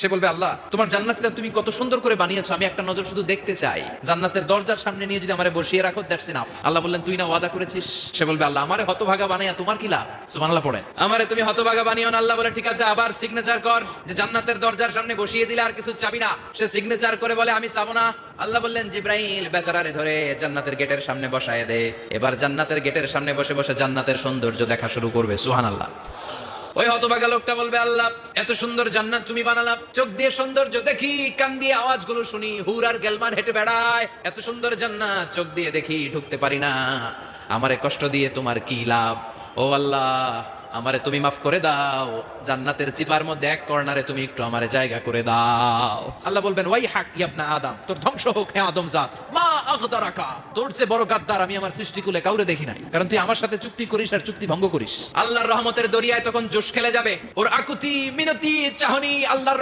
সে বলবে আল্লাহ তোমার জান্নাতটা তুমি কত সুন্দর করে বানিয়েছো, আমি একটা নজর শুধু দেখতে চাই। জান্নাতের দরজার সামনে নিয়ে যদি আমারে বসিয়ে রাখো, দ্যাটস ইনাফ। আল্লাহ বললেন তুই না ওয়াদা করেছিস। সে বলবে আল্লাহ আমারে হতভাগা বানাইয়া তোমার কি লাভ? সুবহানাল্লাহ পড়ে। আমারে তুমি হতভাগা বানিও না। আল্লাহ বলে ঠিক আছে, আবার সিগনেচার কর যে জান্নাতের দরজার সামনে বসিয়ে দিলে আর কিছু চাবি না। সে সিগনেচার করে বলে আমি চাবো না। আল্লাহ বললেন জিব্রাইল বেচারারে ধরে জান্নাতের গেটের সামনে বসায় দে। এবার জান্নাতের গেটের সামনে বসে বসে জান্নাতের সৌন্দর্য দেখা শুরু করবে। সুবহানাল্লাহ। ওই হতভাগা লোকটা বলবে আল্লাহ এত সুন্দর জান্নাত তুমি বানালাম, চোখ দিয়ে সৌন্দর্য দেখি, কান দিয়ে আওয়াজগুলো শুনি, হুর আর গেলমান হেঁটে বেড়ায়, এত সুন্দর জান্নাত চোখ দিয়ে দেখি, ঢুকতে পারি না, আমারে কষ্ট দিয়ে তোমার কি লাভ? ও আল্লাহ আমারে তুমি মাফ করে দাও, জান্নাতের চিপার মধ্যে এক কর্নারে তুমি একটু আমারে জায়গা করে দাও। আল্লাহ বলবেন ওয়াই হাক ইবনা আদম, তোর ধ্বংস হোক হে আদম জাত, মা আগদারাকা, তোর চেয়ে বড় গাদ্দার আমি আমার সৃষ্টিকুলে কাউরে দেখি নাই, কারণ তুই আমার সাথে চুক্তি করিস আর চুক্তি ভঙ্গ করিস। আল্লাহর রহমতের দরিয়ায় তখন জোশ খেলে যাবে, ওর আকুতি মিনতি চাহনি আল্লাহর